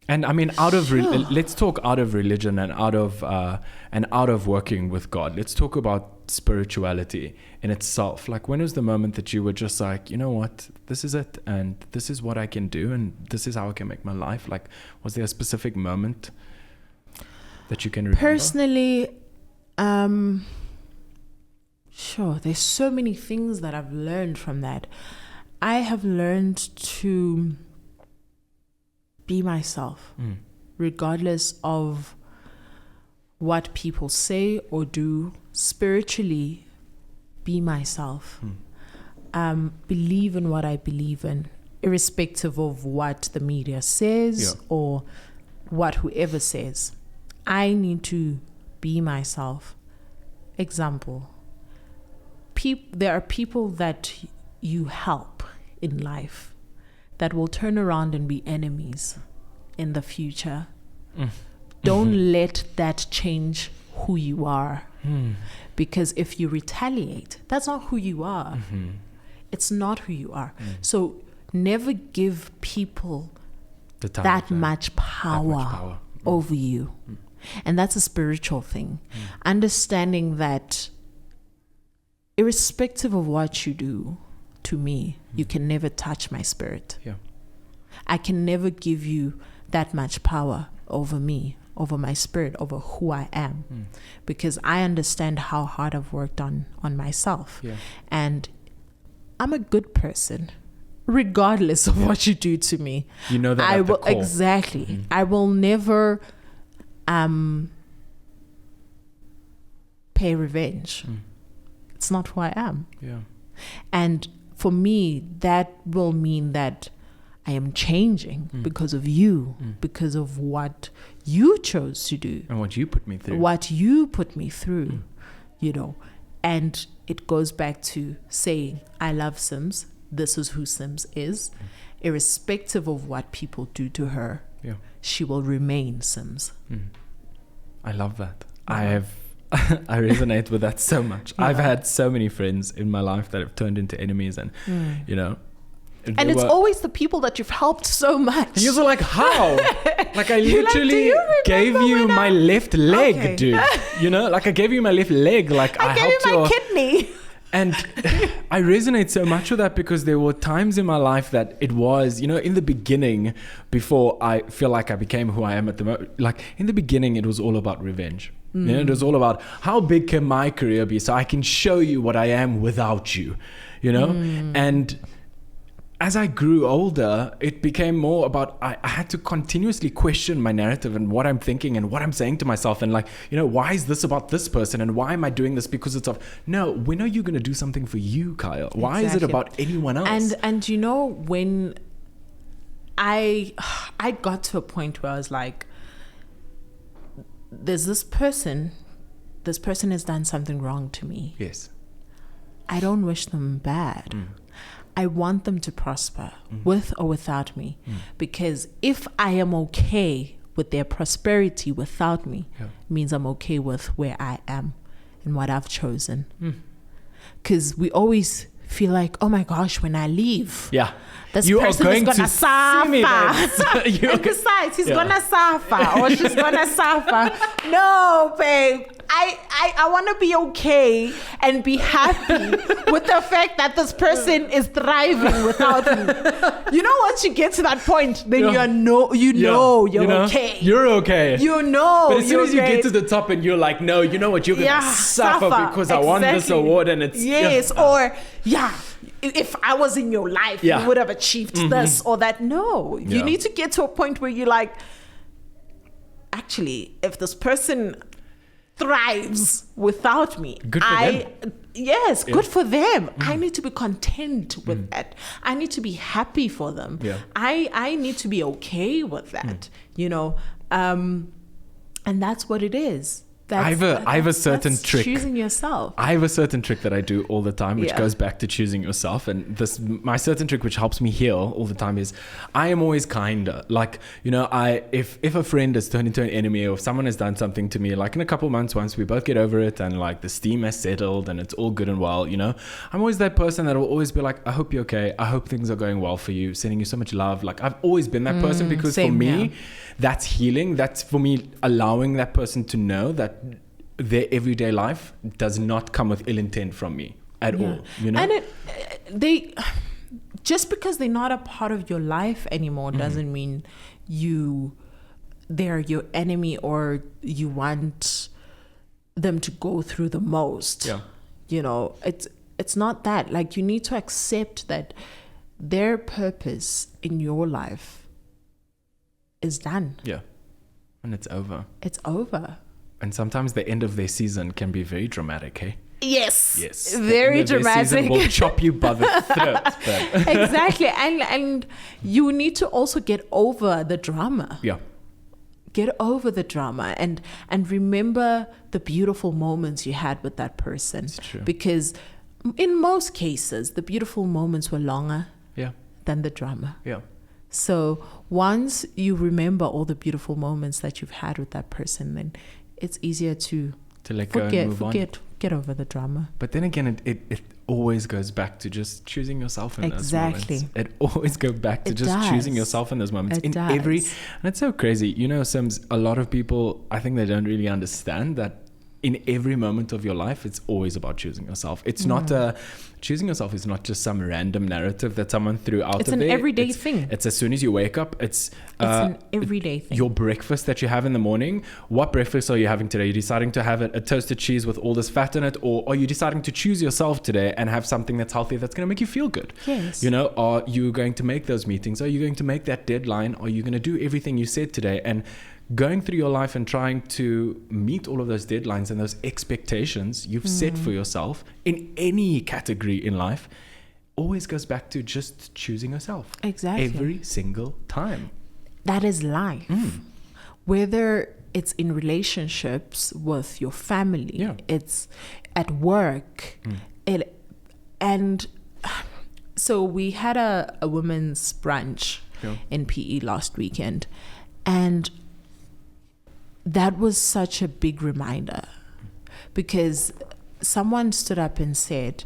And I mean, let's talk out of religion and out of working with God. Let's talk about spirituality in itself. Like, when was the moment that you were just like, you know what, this is it, and this is what I can do, and this is how I can make my life? Like, was there a specific moment that you can remember? Personally, sure, there's so many things that I've learned from that. I have learned to be myself, regardless of what people say or do. Spiritually, be myself. Believe in what I believe in, irrespective of what the media says or what whoever says. I need to be myself. Example, there are people that you help in life that will turn around and be enemies in the future. Don't let that change who you are. Because if you retaliate, that's not who you are. It's not who you are. So never give people that much power over you. And that's a spiritual thing. Understanding that irrespective of what you do to me, you can never touch my spirit. I can never give you that much power over me, over my spirit, over who I am, because I understand how hard I've worked on myself. And I'm a good person, regardless of what you do to me. You know that I at the will core. exactly. I will never pay revenge. It's not who I am. And for me, that will mean that I am changing because of you, because of what you chose to do. And what you put me through. What you put me through, you know. And it goes back to saying, I love Sims. This is who Sims is. Irrespective of what people do to her, she will remain Sims. I love that. I resonate with that so much. I've had so many friends in my life that have turned into enemies, and you know, and it's always the people that you've helped so much. You're like, how? Like, I literally gave you my left leg, dude. You know, like, I gave you my left leg. Like, I gave helped you my kidney. And I resonate so much with that, because there were times in my life that it was, you know, in the beginning, before I feel like I became who I am at the moment, like, in the beginning, it was all about revenge. You know, it was all about, how big can my career be so I can show you what I am without you, you know? And as I grew older, it became more about I had to continuously question my narrative and what I'm thinking and what I'm saying to myself. And like, why is this about this person? And why am I doing this because it's of... No, when are you going to do something for you, Kyle? Why is it about anyone else? And when I got to a point where I was like, there's this person has done something wrong to me. Yes. I don't wish them bad. I want them to prosper with or without me. Because if I am okay with their prosperity without me, it means I'm okay with where I am and what I've chosen. Because we always feel like, oh my gosh, when I leave, this person is gonna suffer. And besides, he's gonna suffer or she's gonna suffer. No, babe. I want to be okay and be happy with the fact that this person is thriving without me. Once you get to that point, then you're okay. You're okay. But as soon as you get to the top and you're like, no, you know what, you're gonna suffer because I won this award, and it's if I was in your life, you would have achieved this or that. No, you need to get to a point where you're like, actually, if this person thrives without me, good for them. Good for them. I need to be content with that. I need to be happy for them. I need to be okay with that, and that's what it is. I have a certain trick. Choosing yourself. I have a certain trick that I do all the time, which goes back to choosing yourself. And my certain trick, which helps me heal all the time, is I am always kinder. Like, if a friend has turned into an enemy, or if someone has done something to me, like in a couple months, once we both get over it and like the steam has settled and it's all good and well, I'm always that person that will always be like, I hope you're okay. I hope things are going well for you. Sending you so much love. Like, I've always been that person, because for me, that's healing. That's for me allowing that person to know that their everyday life does not come with ill intent from me at all. And they just because they're not a part of your life anymore doesn't mean they're your enemy or you want them to go through the most. It's not that. Like, you need to accept that their purpose in your life is done. And it's over. And sometimes the end of their season can be very dramatic, hey? Yes. Very dramatic. Season will chop you by the throat. Exactly. And you need to also get over the drama. Get over the drama and remember the beautiful moments you had with that person. It's true. Because in most cases, the beautiful moments were longer than the drama. So once you remember all the beautiful moments that you've had with that person, then it's easier to let go and move on. Get over the drama. But then again, it always goes back to just choosing yourself in those moments. It always goes back to choosing yourself in those moments. And it's so crazy. Sims, a lot of people, I think they don't really understand that in every moment of your life, it's always about choosing yourself. It's not choosing yourself is not just some random narrative that someone threw out of there. It's an everyday thing. It's as soon as you wake up. It's an everyday thing. Your breakfast that you have in the morning. What breakfast are you having today? Are you deciding to have a toasted cheese with all this fat in it? Or are you deciding to choose yourself today and have something that's healthy that's going to make you feel good? Yes. Are you going to make those meetings? Are you going to make that deadline? Are you going to do everything you said today? And going through your life and trying to meet all of those deadlines and those expectations you've set for yourself in any category in life always goes back to just choosing yourself. Exactly. Every single time. That is life. Whether it's in relationships with your family, it's at work, and so we had a women's brunch in PE last weekend, and that was such a big reminder, because someone stood up and said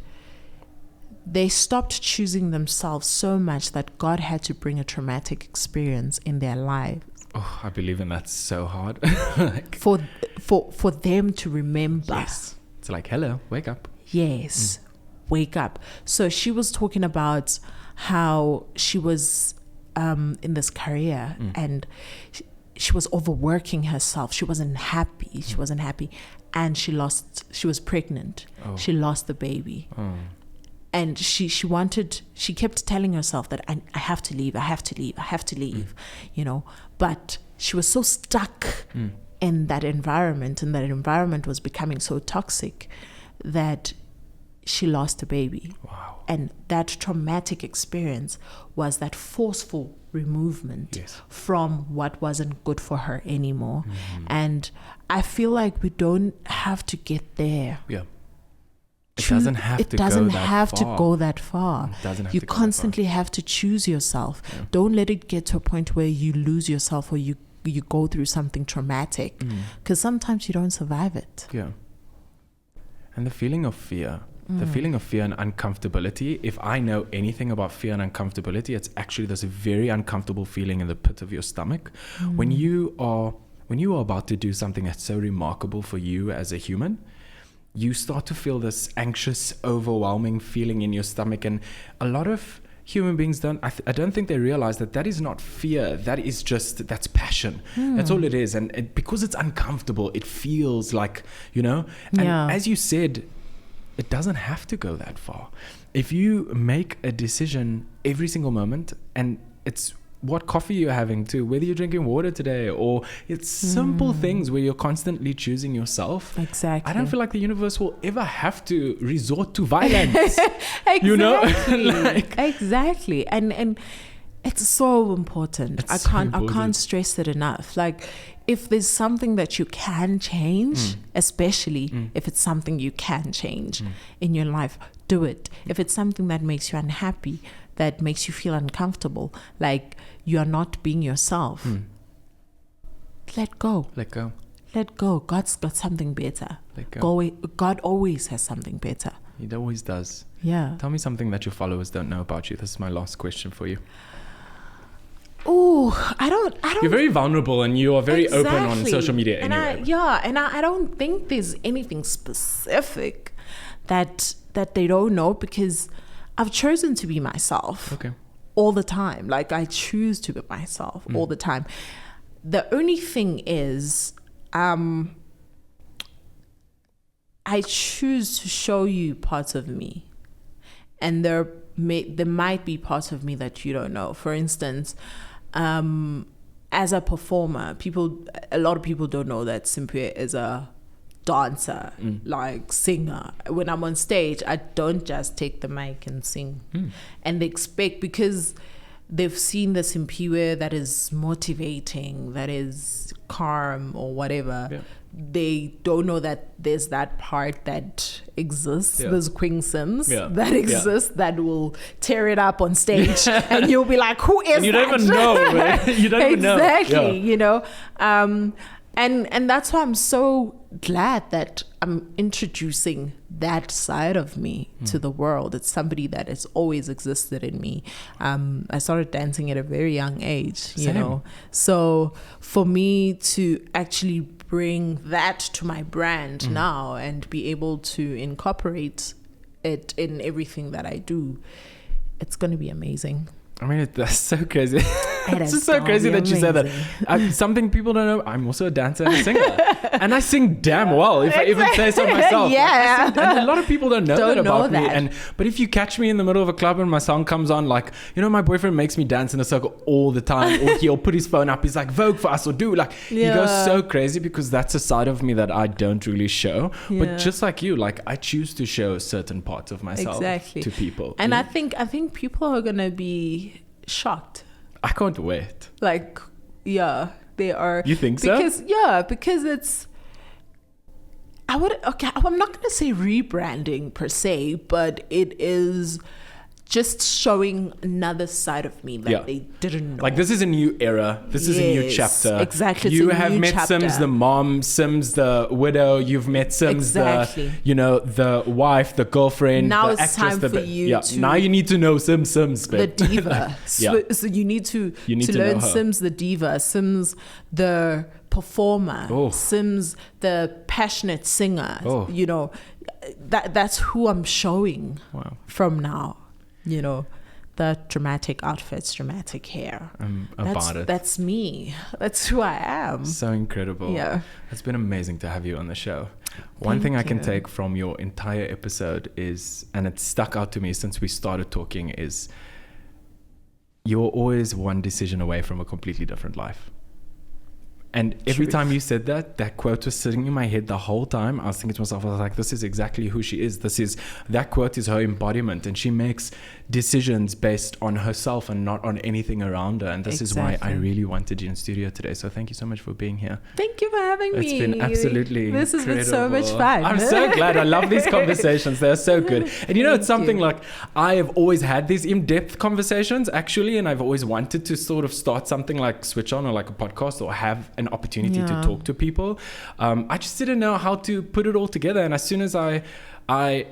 they stopped choosing themselves so much that God had to bring a traumatic experience in their lives. Oh, I believe in that so hard. for them to remember. Yes. It's like, hello, wake up. Yes, wake up. So she was talking about how she was in this career and she was overworking herself. She wasn't happy. And she was pregnant. She lost the baby. And she kept telling herself that I have to leave, I have to leave, I have to leave, you know. But she was so stuck in that environment, and that environment was becoming so toxic that she lost a baby. Wow. And that traumatic experience was that forceful removement from what wasn't good for her anymore. And I feel like we don't have to get there. Yeah. It doesn't have to go that far. You constantly have to choose yourself. Yeah. Don't let it get to a point where you lose yourself or you go through something traumatic, because sometimes you don't survive it. Yeah. And the feeling of fear, and uncomfortability, if I know anything about fear and uncomfortability, it's actually this very uncomfortable feeling in the pit of your stomach. When you are about to do something that's so remarkable for you as a human, you start to feel this anxious, overwhelming feeling in your stomach. And a lot of human beings I don't think they realize that is not fear. That's passion. That's all it is. And because it's uncomfortable, it feels like, you know, and as you said, it doesn't have to go that far. If you make a decision every single moment, and it's what coffee you're having too, whether you're drinking water today, or it's simple things where you're constantly choosing yourself. Exactly. I don't feel like the universe will ever have to resort to violence. Exactly. You know? Exactly. And it's so important. I can't stress it enough. Like, if there's something that you can change, especially if it's something you can change in your life, do it. If it's something that makes you unhappy, that makes you feel uncomfortable, like you are not being yourself, let go. Let go. Let go. God's got something better. Let go. God always has something better. He always does. Yeah. Tell me something that your followers don't know about you. This is my last question for you. Oh, I don't. You're very vulnerable and you are very open on social media anyway. And I don't think there's anything specific that they don't know, because I've chosen to be myself. Okay. All the time. Like, I choose to be myself all the time. The only thing is, I choose to show you parts of me, and there might be parts of me that you don't know. For instance, as a performer, a lot of people don't know that Simphiwe is a dancer, like singer. When I'm on stage, I don't just take the mic and sing. And they expect, because they've seen the Simphiwe that is motivating, that is calm or whatever, they don't know that there's that part that exists. There's Queen Sims that exists that will tear it up on stage, and you'll be like, who is and you that? don't even know, man. You don't even know. Exactly, you know. And that's why I'm so glad that I'm introducing that side of me to the world. It's somebody that has always existed in me. I started dancing at a very young age, you know. So for me to actually bring that to my brand now and be able to incorporate it in everything that I do, it's going to be amazing. I mean, that's so crazy. It's just so crazy that you said that. Something people don't know, I'm also a dancer and a singer. And I sing damn well, if I even say so myself. Yeah. And a lot of people don't know that about me. But if you catch me in the middle of a club and my song comes on, like, you know, my boyfriend makes me dance in a circle all the time. Or he'll put his phone up. He's like, Vogue for us, or do. Like, he goes so crazy, because that's a side of me that I don't really show. But just like you, like, I choose to show certain parts of myself to people. And I think people are going to be shocked. I can't wait. Like, yeah, they are. You think so? Because it's, I'm not going to say rebranding per se, but it is just showing another side of me that they didn't know. Like, this is a new era. This is a new chapter. Exactly. You have met Sims the mom, Sims the widow. You've met Sims the wife, the girlfriend, now the it's actress. time for you to... Now you need to know Sims. The diva. So you need to learn Sims the diva, Sims the performer, Sims the passionate singer. You know, that's who I'm showing from now. You know, the dramatic outfits, dramatic hair. About it. That's me. That's who I am. So incredible. Yeah. It's been amazing to have you on the show. One thing I can take from your entire episode is, and it stuck out to me since we started talking, is you're always one decision away from a completely different life. And every time you said that quote was sitting in my head the whole time. I was thinking to myself, I was like, this is exactly who she is. That quote is her embodiment, and she makes decisions based on herself and not on anything around her. And this is why I really wanted you in studio today. So thank you so much for being here. Thank you for having me. It's been absolutely This has incredible. been so much fun. I'm so glad. I love these conversations. They're so good. And it's something like, I have always had these in-depth conversations actually, and I've always wanted to sort of start something like Switch On or like a podcast or have an opportunity to talk to people. I just didn't know how to put it all together, and as soon as I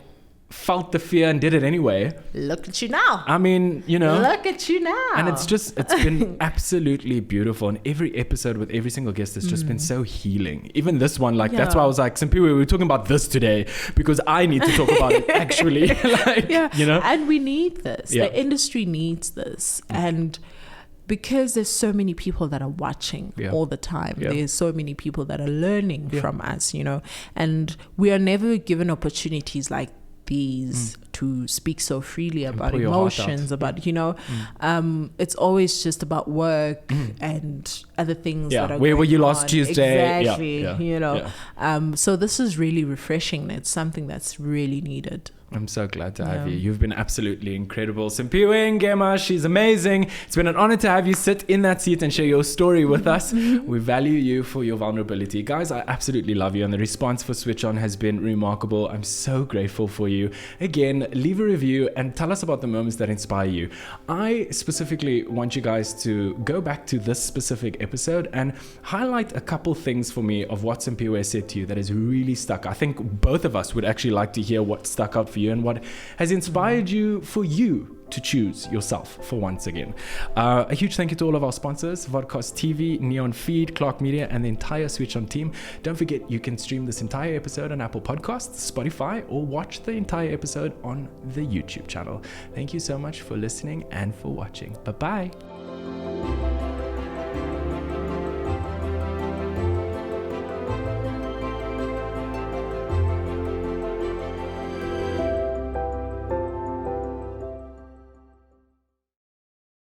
felt the fear and did it anyway. Look at you now. I mean, Look at you now. And it's been absolutely beautiful. And every episode with every single guest has just been so healing. Even this one, that's why I was like, Simphiwe, we're talking about this today because I need to talk about it actually. And we need this. The industry needs this. And because there's so many people that are watching all the time. There's so many people that are learning from us, and we are never given opportunities like these to speak so freely about emotions, about, it's always just about work and other things that are where were you last on. Tuesday? Exactly. So this is really refreshing. It's something that's really needed. I'm so glad to have you. You've been absolutely incredible. Simphiwe Ngema, she's amazing. It's been an honor to have you sit in that seat and share your story with us. We value you for your vulnerability. Guys, I absolutely love you, and the response for Switch On has been remarkable. I'm so grateful for you. Again, leave a review and tell us about the moments that inspire you. I specifically want you guys to go back to this specific episode and highlight a couple things for me of what Simphiwe said to you that has really stuck. I think both of us would actually like to hear what stuck out for you and what has inspired you for you to choose yourself for once again. A huge thank you to all of our sponsors, Vodcast TV, Neon Feed, Clark Media, and the entire Switch On team. Don't forget, you can stream this entire episode on Apple Podcasts, Spotify, or watch the entire episode on the YouTube channel. Thank you so much for listening and for watching. Bye-bye.